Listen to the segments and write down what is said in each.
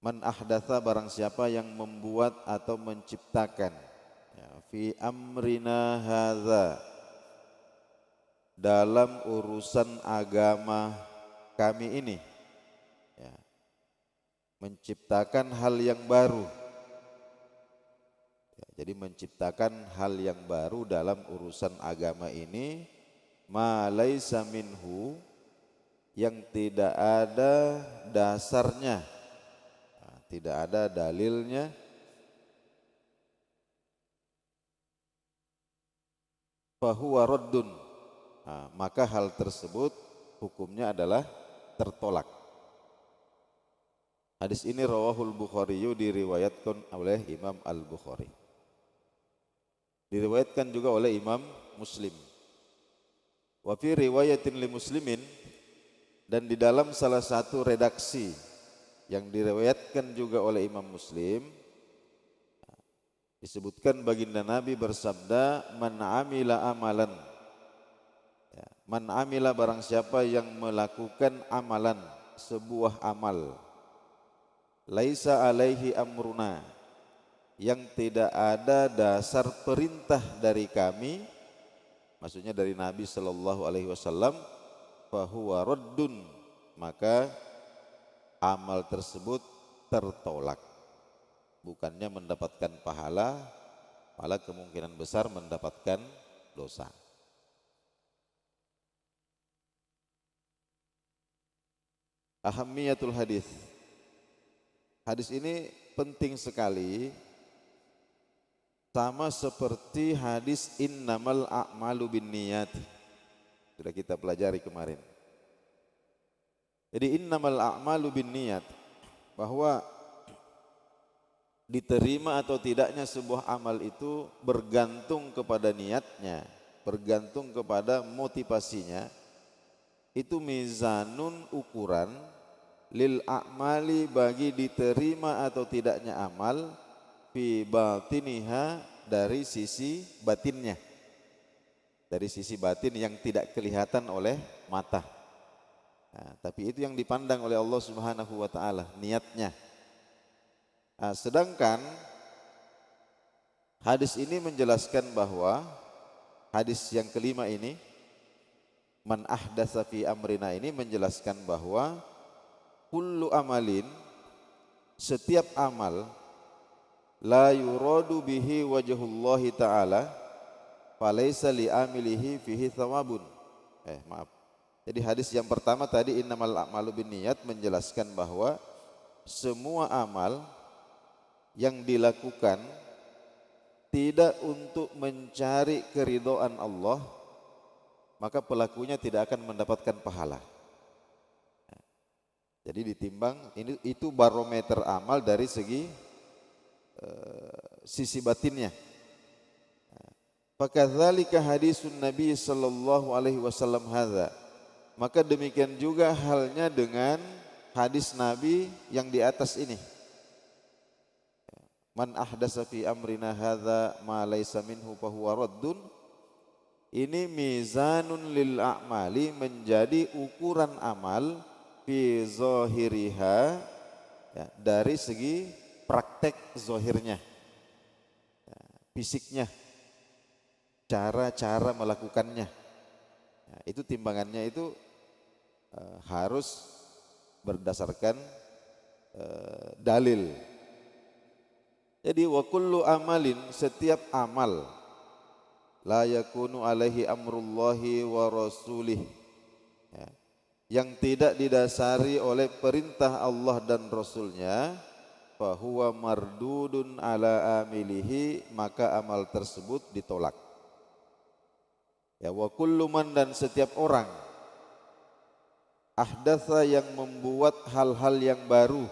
Man ahdatsa, barang siapa yang membuat atau menciptakan, ya, fi amrina hadza, dalam urusan agama kami ini, ya, menciptakan hal yang baru. Ya, jadi menciptakan hal yang baru dalam urusan agama ini, ma laisa minhu, yang tidak ada dasarnya, tidak ada dalilnya, fahuwa raddun, maka hal tersebut hukumnya adalah tertolak. Hadis ini rawahul Bukhari, diriwayatkan oleh Imam Al-Bukhari. Diriwayatkan juga oleh Imam Muslim. Wa fi riwayatin li Muslimin, dan di dalam salah satu redaksi yang diriwayatkan juga oleh Imam Muslim, disebutkan baginda Nabi bersabda, man amila amalan, ya, man amila, barang siapa yang melakukan amalan, sebuah amal, laisa alaihi amruna, yang tidak ada dasar perintah dari kami, maksudnya dari Nabi Shallallahu Alaihi Wasallam, fahuwa raddun, maka amal tersebut tertolak. Bukannya mendapatkan pahala, malah kemungkinan besar mendapatkan dosa. Ahammiyatul hadis. Hadis ini penting sekali, sama seperti hadis innamal a'malu binniyat, sudah kita pelajari kemarin. Jadi innamal a'malu binniyat, bahwa diterima atau tidaknya sebuah amal itu bergantung kepada niatnya, bergantung kepada motivasinya. Itu mizanun, ukuran, lil a'mali, bagi diterima atau tidaknya amal, fi batiniha, dari sisi batinnya, dari sisi batin yang tidak kelihatan oleh mata. Nah, tapi itu yang dipandang oleh Allah Subhanahu wa taala, niatnya. Nah, sedangkan hadis ini menjelaskan bahwa, hadis yang kelima ini, man ahdatsa fi amrina, ini menjelaskan bahwa kullu amalin, setiap amal, la yuradu bihi wajhullahi ta'ala, falaysa li'amilihi fihi thawabun. Maaf. Jadi hadis yang pertama tadi innamal a'malu binniyat menjelaskan bahwa semua amal yang dilakukan tidak untuk mencari keridhaan Allah, maka pelakunya tidak akan mendapatkan pahala. Jadi ditimbang, itu barometer amal dari segi sisi batinnya. Fakadzalika hadisun Nabi sallallahu alaihi wasallam hadza, maka demikian juga halnya dengan hadis Nabi yang di atas ini. Man ahdatsa fi amrina hadza ma laysa minhu fahuwa raddun, ini mizanun lil a'mali, menjadi ukuran amal, fi zahiriha, ya, dari segi praktek zahirnya, ya, fisiknya, cara-cara melakukannya. Ya, itu timbangannya itu harus berdasarkan dalil. Jadi wa kullu amalin, setiap amal, la yakunu alaihi amrullahi wa rasulih, ya, yang tidak didasari oleh perintah Allah dan Rasulnya, fahuwa mardudun ala amilihi, maka amal tersebut ditolak. Ya, wa kullu man, dan setiap orang, ahdatsa, yang membuat hal-hal yang baru,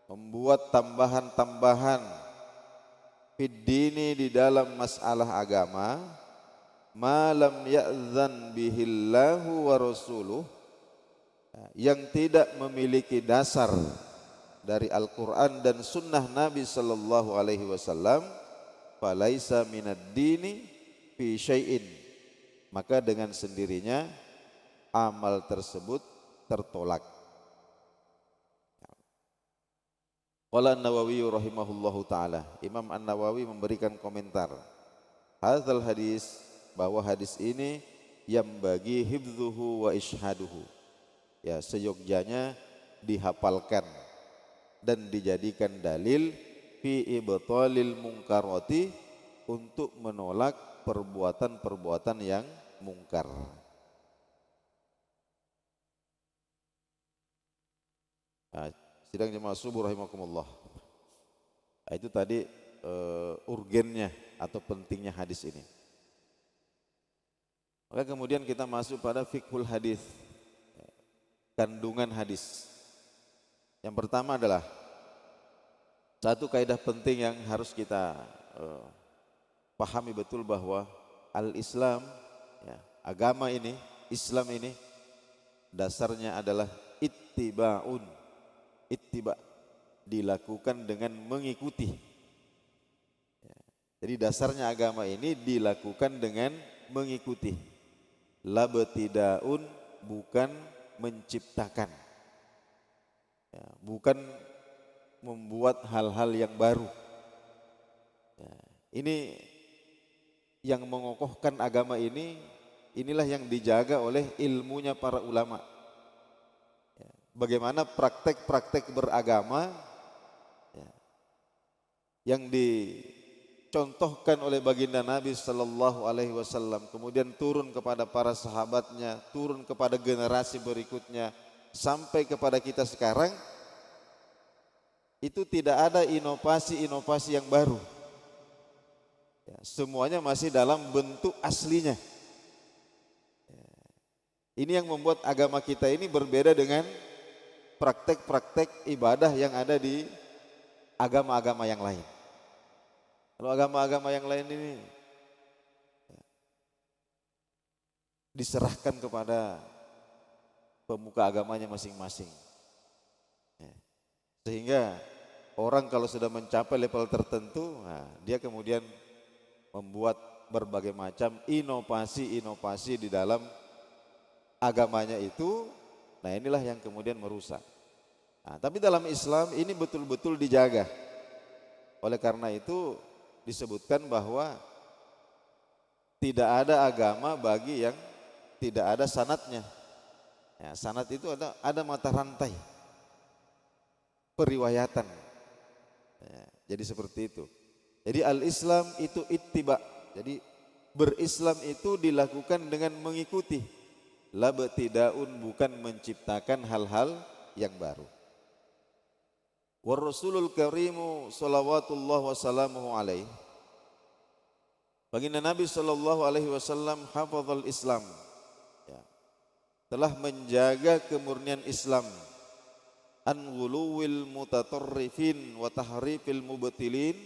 membuat tambahan-tambahan, fid dini, di dalam masalah agama, ma lam ya'zan bihillahu wa rasuluh, yang tidak memiliki dasar dari Al-Quran dan Sunnah Nabi Sallallahu Alaihi Wasallam, falaisa minad dini fi syai'in, maka dengan sendirinya amal tersebut tertolak. Qala An-Nawawi rahimahullahu taala, Imam An-Nawawi memberikan komentar. Hadzal hadis, bahwa hadis ini yang bagi hifdzuhu wa ishaduhu. Ya, seyogjanya dihafalkan dan dijadikan dalil fi ibtalil mungkarati, untuk menolak perbuatan-perbuatan yang mungkar. Nah, sidang jemaah subuh rahimakumullah. Nah, itu tadi urgennya atau pentingnya hadis ini. Maka kemudian kita masuk pada fiqhul hadis, kandungan hadis. Yang pertama adalah satu kaidah penting yang harus kita pahami betul, bahwa al-Islam, ya, agama ini, Islam ini dasarnya adalah ittiba'un. Ittiba, dilakukan dengan mengikuti. Jadi dasarnya agama ini dilakukan dengan mengikuti. Labtidaun, bukan menciptakan, ya, bukan membuat hal-hal yang baru. Ya, ini yang mengokohkan agama ini, inilah yang dijaga oleh ilmunya para ulama. Ya, bagaimana praktek-praktek beragama, ya, yang dicontohkan oleh baginda Nabi Sallallahu Alaihi Wasallam, kemudian turun kepada para sahabatnya, turun kepada generasi berikutnya, sampai kepada kita sekarang, itu tidak ada inovasi-inovasi yang baru. Ya, semuanya masih dalam bentuk aslinya. Ya, ini yang membuat agama kita ini berbeda dengan praktek-praktek ibadah yang ada di agama-agama yang lain. Kalau agama-agama yang lain ini, ya, diserahkan kepada pemuka agamanya masing-masing. Ya, sehingga orang kalau sudah mencapai level tertentu, nah, dia kemudian membuat berbagai macam inovasi-inovasi di dalam agamanya itu. Nah, inilah yang kemudian merusak. Nah, tapi dalam Islam ini betul-betul dijaga. Oleh karena itu disebutkan bahwa tidak ada agama bagi yang tidak ada sanadnya. Ya, sanad itu ada mata rantai periwayatan. Ya, jadi seperti itu. Jadi al-Islam itu ittiba. Jadi berislam itu dilakukan dengan mengikuti. Labtidaun, bukan menciptakan hal-hal yang baru. Wa Rasulul Karimu salawatullah wassalamuhu alaih, baginda Nabi sallallahu alaihi wasallam hafadzal Islam, ya, telah menjaga kemurnian Islam, an ghuluwil mutatarrifin wa tahrifil mubtilin,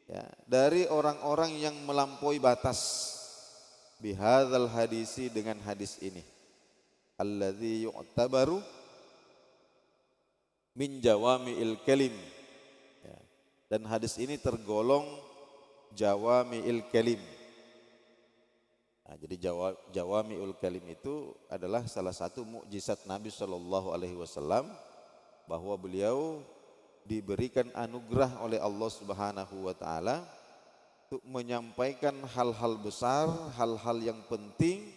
ya, dari orang-orang yang melampaui batas, bihadzal hadisi, dengan hadis ini, alladzi yu'tabaru min jawami'il kalim, ya, dan hadis ini tergolong jawami'il kalim. Nah, jadi jawami'ul kalim itu adalah salah satu mukjizat Nabi Shallallahu Alaihi Wasallam, bahwa beliau diberikan anugerah oleh Allah Subhanahu Wa Taala untuk menyampaikan hal-hal besar, hal-hal yang penting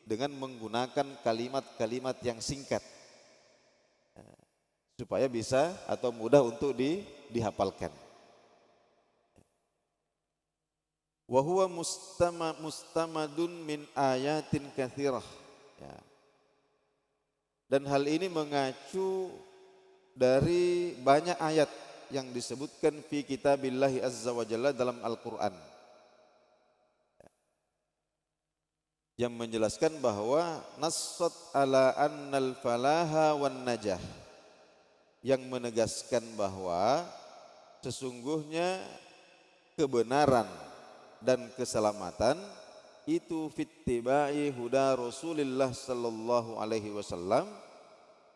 dengan menggunakan kalimat-kalimat yang singkat, supaya bisa atau mudah untuk dihafalkan. Wa huwa mustamadun min ayatin katsirah, ya. Dan hal ini mengacu dari banyak ayat yang disebutkan fi kitabillahi azza wa jalla, dalam Al-Quran, yang menjelaskan bahwa nassat ala annal falaha wan najah, yang menegaskan bahwa sesungguhnya kebenaran dan keselamatan itu fittibai huda Rasulillah sallallahu alaihi wasallam,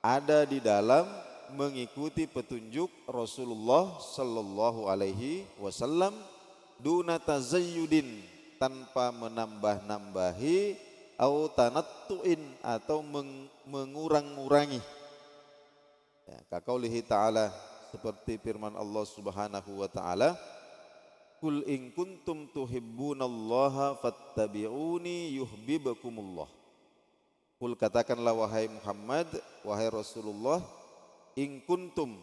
ada di dalam mengikuti petunjuk Rasulullah sallallahu alaihi wasallam, duna tazayyudin, tanpa menambah-nambahi, au tanattuin, atau mengurang-ngurangi. Ya, kaqaulihi ta'ala, seperti firman Allah Subhanahu wa taala, "Qul in kuntum tuhibbunallaha fattabi'uni yuhibbukumullah." Qul, katakanlah wahai Muhammad, wahai Rasulullah, in kuntum,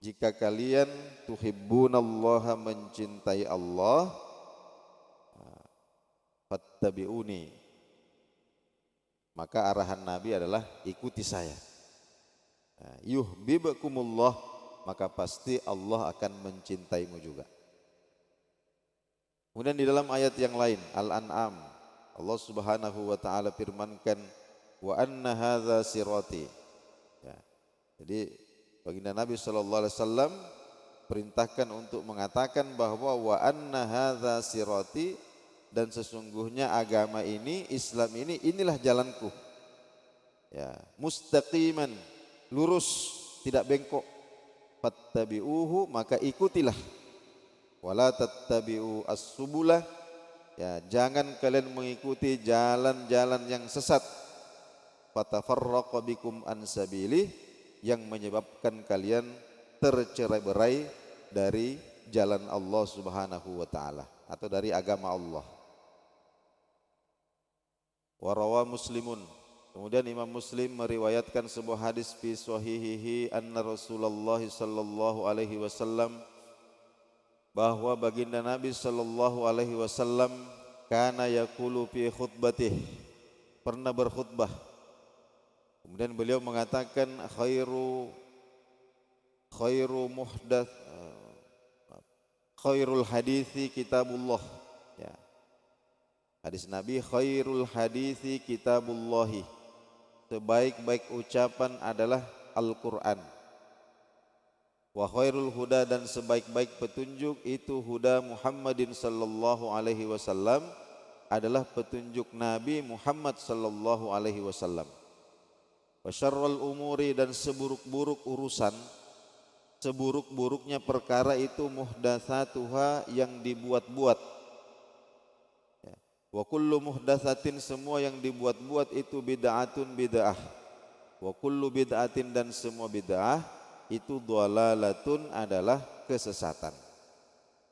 jika kalian tuhibbunallaha, mencintai Allah, fattabi'uni, maka arahan Nabi adalah ikuti saya. Yuhibbukumullah, maka pasti Allah akan mencintaimu juga. Kemudian di dalam ayat yang lain, Al-An'am, Allah Subhanahu wa taala firmankan, wa anna hadza sirati. Ya. Jadi baginda Nabi sallallahu alaihi wasallam perintahkan untuk mengatakan bahwa wa anna hadza sirati, dan sesungguhnya agama ini, Islam ini, inilah jalanku. Ya, mustaqiman, lurus, tidak bengkok. Fattabi'uhu, maka ikutilah. Wala tattabi'u as-subula, ya, jangan kalian mengikuti jalan-jalan yang sesat. Fatafarraqa bikum an sabilih, yang menyebabkan kalian tercerai-berai dari jalan Allah Subhanahu wa taala atau dari agama Allah. Warawa Muslimun, kemudian Imam Muslim meriwayatkan sebuah hadis fi sahihihi anna Rasulullah sallallahu alaihi wasallam, bahwa baginda Nabi sallallahu alaihi wasallam kana yaqulu fi khutbatih, pernah berkhutbah. Kemudian beliau mengatakan khairul hadithi kitabullah. Ya. Hadis Nabi, khairul hadithi kitabullahi, sebaik-baik ucapan adalah Al-Quran. Wa khairul huda, dan sebaik-baik petunjuk itu huda Muhammadin sallallahu alaihi wasallam, adalah petunjuk Nabi Muhammad sallallahu alaihi wasallam. Wa syarrul umuri, dan seburuk-buruk urusan, seburuk-buruknya perkara itu muhdatsatuha, yang dibuat-buat. Ya. Wa kullu muhdatsatin, semua yang dibuat-buat itu bid'atun, bid'ah. Wa kullu bid'atin, dan semua bid'ah itu dhalalatun, adalah kesesatan.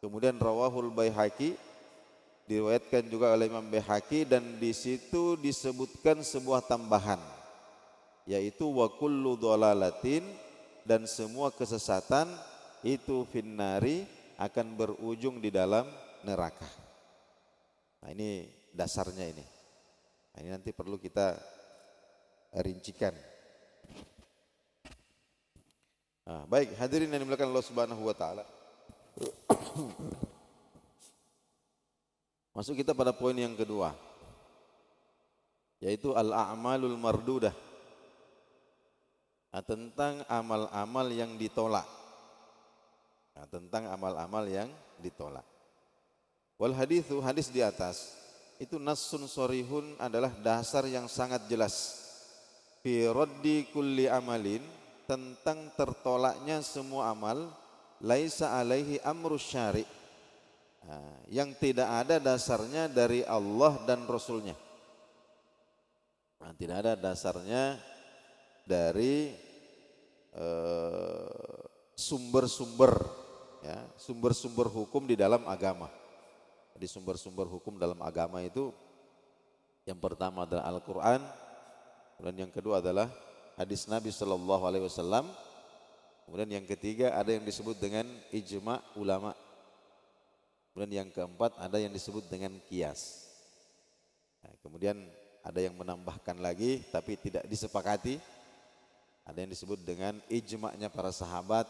Kemudian rawahul Baihaqi, diriwayatkan juga oleh Imam Baihaqi, dan di situ disebutkan sebuah tambahan, yaitu wa kullu dhalalatin, dan semua kesesatan itu finnari, akan berujung di dalam neraka. Nah, ini dasarnya ini. Nah, ini nanti perlu kita rincikan. Nah, baik, hadirin yang dimuliakan Allah Subhanahu wa taala. Masuk kita pada poin yang kedua, yaitu al-a'malul mardudah. Nah, tentang amal-amal yang ditolak. Nah, tentang amal-amal yang ditolak. Wal hadithu, hadis di atas itu nassun sorihun, adalah dasar yang sangat jelas. Fi raddi kulli amalin, tentang tertolaknya semua amal, laisa alaihi amrus syari', yang tidak ada dasarnya dari Allah dan Rasulnya. Nah, tidak ada dasarnya dari sumber-sumber, ya, sumber-sumber hukum di dalam agama. Jadi sumber-sumber hukum dalam agama itu, yang pertama adalah Al-Quran, kemudian yang kedua adalah hadis Nabi Sallallahu Alaihi Wasallam, kemudian yang ketiga ada yang disebut dengan ijma' ulama, kemudian yang keempat ada yang disebut dengan qiyas. Nah, kemudian ada yang menambahkan lagi tapi tidak disepakati, ada yang disebut dengan ijma'nya para sahabat,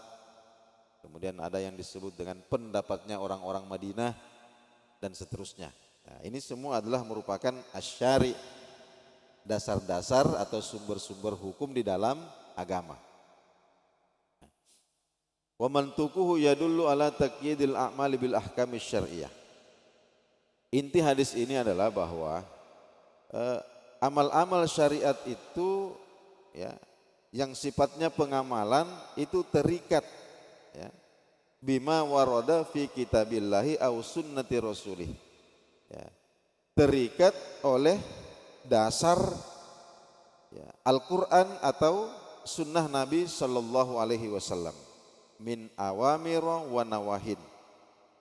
kemudian ada yang disebut dengan pendapatnya orang-orang Madinah, dan seterusnya. Nah, ini semua adalah merupakan asyari', dasar-dasar atau sumber-sumber hukum di dalam agama. Wa mantuquhu yadullu ala taqyidil a'mali bil ahkami syar'iyyah. Inti hadis ini adalah bahwa amal-amal syariat itu, ya, yang sifatnya pengamalan itu terikat, ya, bima warada fi kitabillahi aw sunnati rasulih, ya, terikat oleh dasar, ya, Al-Quran atau sunnah Nabi Sallallahu Alaihi Wasallam. min awamira wa nawahin.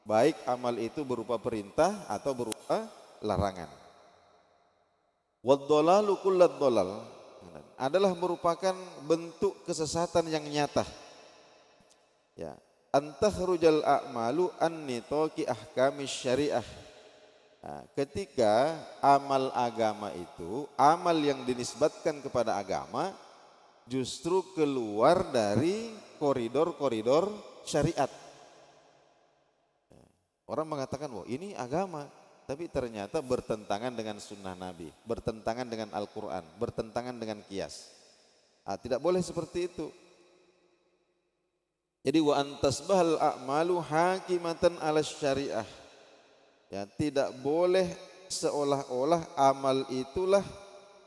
Baik amal itu berupa perintah atau berupa larangan. Wad-dhalalu kullad dhalal adalah merupakan bentuk kesesatan yang nyata. Ya, antahurujal a'malu an nitaqi ahkamis syariah. Nah, ketika amal agama itu, amal yang dinisbatkan kepada agama justru keluar dari koridor-koridor syariat. Orang mengatakan, wah ini agama, tapi ternyata bertentangan dengan sunnah Nabi, bertentangan dengan Al-Quran, bertentangan dengan qiyas. Tidak boleh seperti itu. Jadi wa antasbahal a'malu hakimatan ala syariah. Ya, tidak boleh seolah-olah amal itulah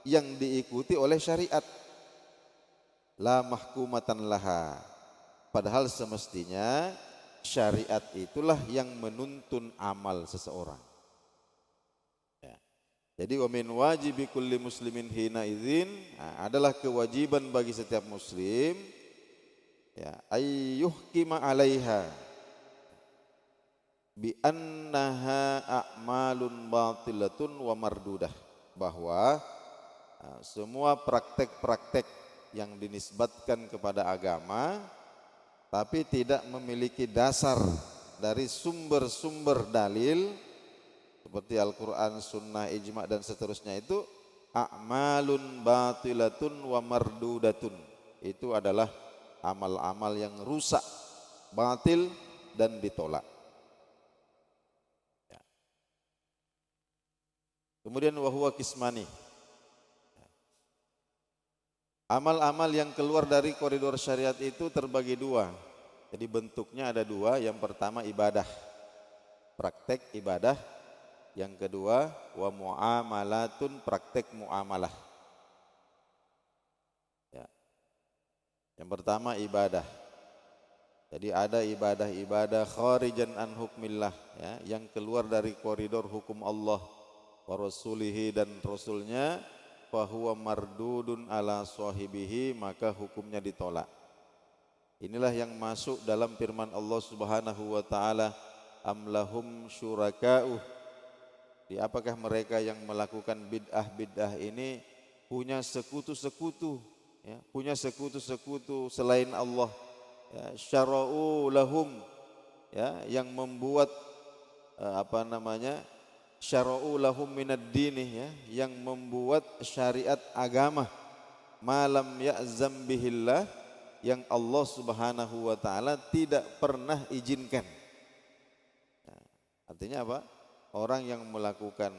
yang diikuti oleh syariat. La mahkumatan laha. Padahal semestinya syariat itulah yang menuntun amal seseorang. Ya. Jadi wa min wajibi kulli muslimin hina idzin, adalah kewajiban bagi setiap muslim ya ayyuhkima 'alaiha bi annaha a'malun batilatun wa mardudah, bahwa semua praktek-praktek yang dinisbatkan kepada agama tapi tidak memiliki dasar dari sumber-sumber dalil seperti Al-Quran, Sunnah, Ijma' dan seterusnya, itu a'malun batilatun wa mardudatun. Itu adalah amal-amal yang rusak, batil dan ditolak. Ya. Kemudian wahuwa kismani. Amal-amal yang keluar dari koridor syariat itu terbagi dua. Jadi bentuknya ada dua. Yang pertama ibadah, praktek ibadah. Yang kedua wa muamalatun, praktek muamalah. Ya. Yang pertama ibadah. Jadi ada ibadah-ibadah kharijan an hukmillah, ya, yang keluar dari koridor hukum Allah wa rasulihi dan rasulnya, fahuwa mardudun ala sahibihi, maka hukumnya ditolak. Inilah yang masuk dalam firman Allah Subhanahu wa taala, am lahum syuraka'u, di apakah mereka yang melakukan bid'ah ini punya sekutu-sekutu, ya, punya sekutu-sekutu selain Allah, ya, syara'u lahum, ya, yang membuat syara'u lahum minad dini, ya, yang membuat syariat agama, malam ya'zam bihillah, yang Allah Subhanahu wa taala tidak pernah izinkan. Nah, artinya apa? Orang yang melakukan,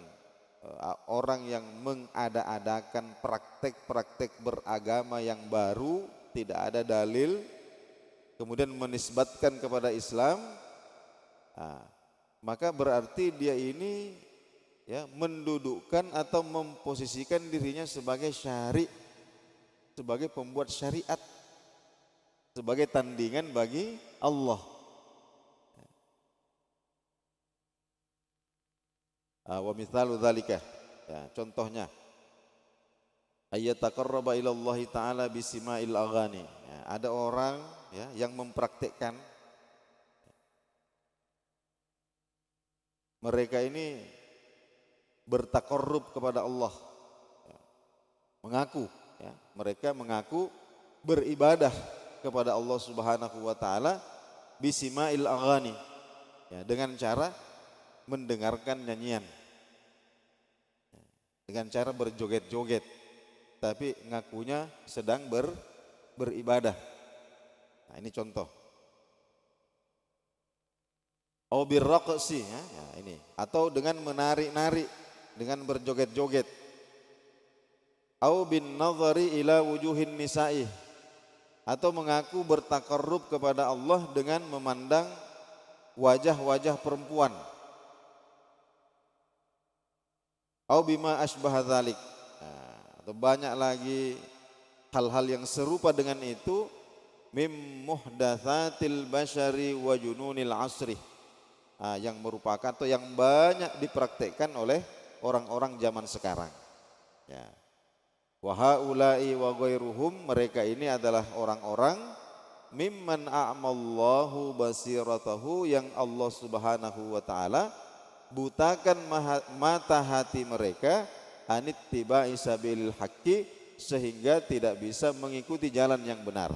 orang yang mengada-adakan praktek-praktek beragama yang baru, tidak ada dalil, kemudian menisbatkan kepada Islam, maka berarti dia ini, ya, mendudukkan atau memposisikan dirinya sebagai sebagai pembuat syariat, sebagai tandingan bagi Allah. Wa mithalu dzalika, ya, contohnya ayyataqarraba ila Allah taala bisima'il aghani. Ya, ada orang, ya, yang mempraktikkan, mereka ini bertakarrub kepada Allah, ya, mengaku, ya, mereka mengaku beribadah kepada Allah Subhanahu wa taala bisima'il aghani, ya, dengan cara mendengarkan nyanyian, dengan cara berjoget-joget, tapi ngakunya sedang beribadah. Nah, ini contoh. Au birraqsi, ya, ini, atau dengan menari-nari, dengan berjoget-joget. Au bin nazari ila wujuhin nisa'i, atau mengaku bertakarrub kepada Allah dengan memandang wajah-wajah perempuan. Au bima asbah dzalik. Atau banyak lagi hal-hal yang serupa dengan itu, mim muhdatsatil basyari wa jununil asri, yang merupakan atau yang banyak dipraktekkan oleh orang-orang zaman sekarang, ya. Wa haula'i wa ghairuhum, mereka ini adalah orang-orang mimman a'mallahu basiratahu, yang Allah Subhanahu wa taala butakan mata hati mereka anittiba'i sabilil haqqi, sehingga tidak bisa mengikuti jalan yang benar.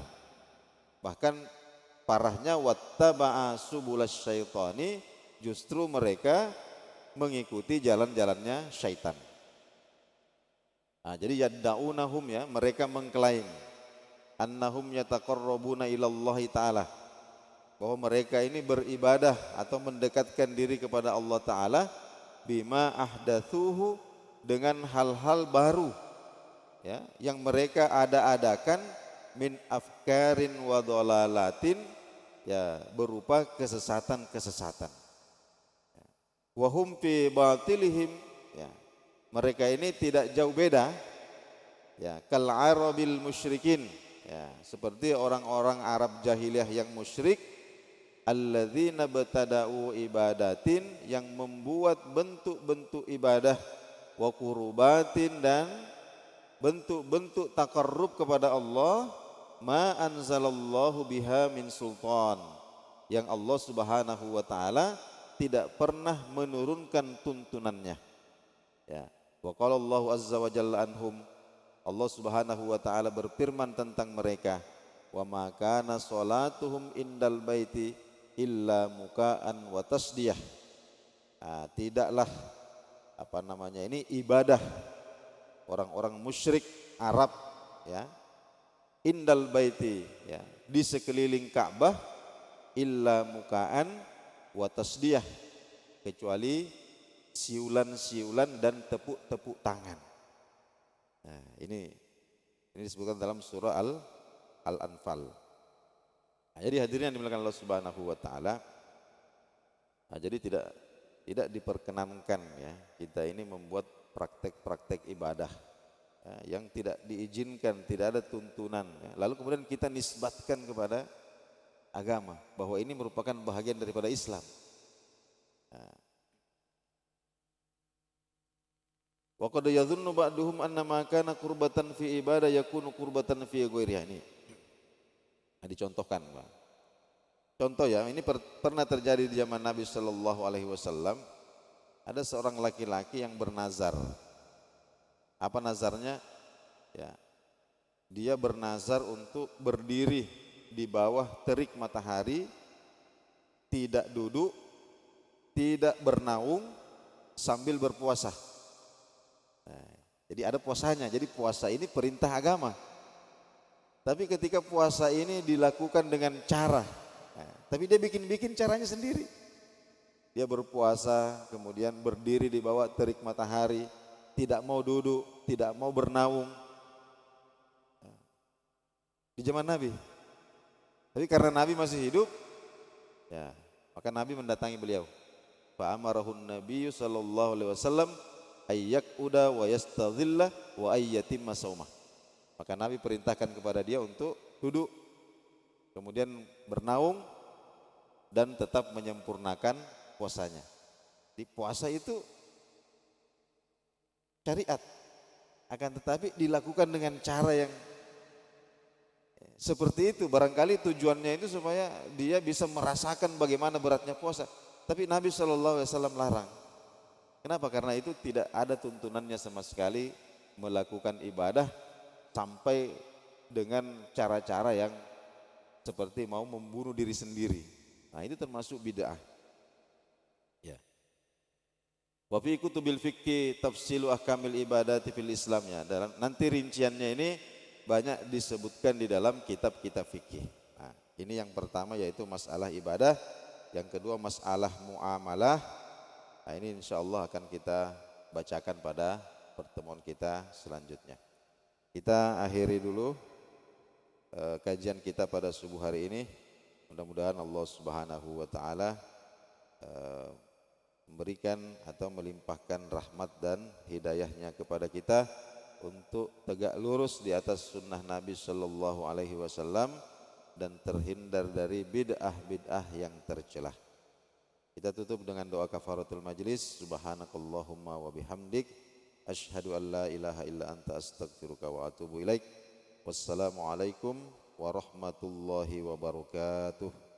Bahkan parahnya wattaba'a subulas syaitani, justru mereka mengikuti jalan-jalannya syaitan. Nah, jadi yadda'unahum, ya, mereka mengklaim annahum yataqarrabuna ilallahi ta'ala, bahwa mereka ini beribadah atau mendekatkan diri kepada Allah Ta'ala bima ahdathuhu, dengan hal-hal baru, ya, yang mereka ada-adakan, min afkarin wa dhalalatin, ya, berupa kesesatan-kesesatan. Wahum fi batilihim, ya, mereka ini tidak jauh beda, ya, kal arabil musyrikin, ya, seperti orang-orang Arab jahiliyah yang musyrik, alladzina batada'u ibadatin, yang membuat bentuk-bentuk ibadah, wa qurubatin, dan bentuk-bentuk takarrub kepada Allah, ma anzalallahu biha min sultan, yang Allah Subhanahu wa taala tidak pernah menurunkan tuntunannya. Ya, wa qala Allahu azza wa jalla anhum, Allah Subhanahu wa taala berfirman tentang mereka, wa ma kana salatuhum indal baiti illa muka'an wa tasdiyah. Nah, tidaklah ibadah orang-orang musyrik Arab, ya, indal baiti, ya, di sekeliling Ka'bah, illa muka'an wa tasdiyah, kecuali siulan-siulan dan tepuk-tepuk tangan. Nah, ini disebutkan dalam surah Al-Anfal. Nah, jadi hadirin yang dimuliakan Allah Subhanahu wa taala, nah, jadi tidak diperkenankan, ya, kita ini membuat praktek-praktek ibadah, ya, yang tidak diizinkan, tidak ada tuntunan, ya. Lalu kemudian kita nisbatkan kepada agama bahwa ini merupakan bahagian daripada Islam. Nah, wa qad yadhunnu ba'duhum anna ma kana qurbatan fi ibadah yakunu qurbatan fi ghairiha. Ini dicontohkan, Pak. Contoh, ya, ini pernah terjadi di zaman Nabi Shallallahu Alaihi Wasallam. Ada seorang laki-laki yang bernazar. Apa nazarnya? Ya, dia bernazar untuk berdiri di bawah terik matahari, tidak duduk, tidak bernaung, sambil berpuasa. Nah, jadi ada puasanya. Jadi puasa ini perintah agama. Tapi ketika puasa ini dilakukan dengan cara, tapi dia bikin caranya sendiri. Dia berpuasa, kemudian berdiri di bawah terik matahari, tidak mau duduk, tidak mau bernaung. Di zaman Nabi. Tapi karena Nabi masih hidup, ya, maka Nabi mendatangi beliau. Fa amarahun Nabi sallallahu alaihi wasallam ayyaquda wa yastadhilla wa ayyatimma saumah. Maka Nabi perintahkan kepada dia untuk duduk, kemudian bernaung, dan tetap menyempurnakan puasanya. Di puasa itu syariat, akan tetapi dilakukan dengan cara yang seperti itu. Barangkali tujuannya itu supaya dia bisa merasakan bagaimana beratnya puasa. Tapi Nabi SAW larang. Kenapa? Karena itu tidak ada tuntunannya sama sekali melakukan ibadah sampai dengan cara-cara yang seperti mau membunuh diri sendiri. Nah, itu termasuk bid'ah. Ya. Wa fi kutubil fikhi tafsilu ahkamil ibadati fil Islam, ya. Dan nanti rinciannya ini banyak disebutkan di dalam kitab-kitab fikih. Nah, ini yang pertama yaitu masalah ibadah, yang kedua masalah muamalah. Nah, ini insyaallah akan kita bacakan pada pertemuan kita selanjutnya. Kita akhiri dulu kajian kita pada subuh hari ini. Mudah-mudahan Allah Subhanahu wa taala memberikan atau melimpahkan rahmat dan hidayahnya kepada kita untuk tegak lurus di atas sunnah Nabi Sallallahu Alaihi Wasallam dan terhindar dari bid'ah-bid'ah yang tercelah. Kita tutup dengan doa kafaratul majlis. Subhanakallahumma wa bihamdik, asyhadu an la ilaha illa anta astaghfiruka wa atubu ilaik. Wassalamualaikum warahmatullahi wabarakatuh.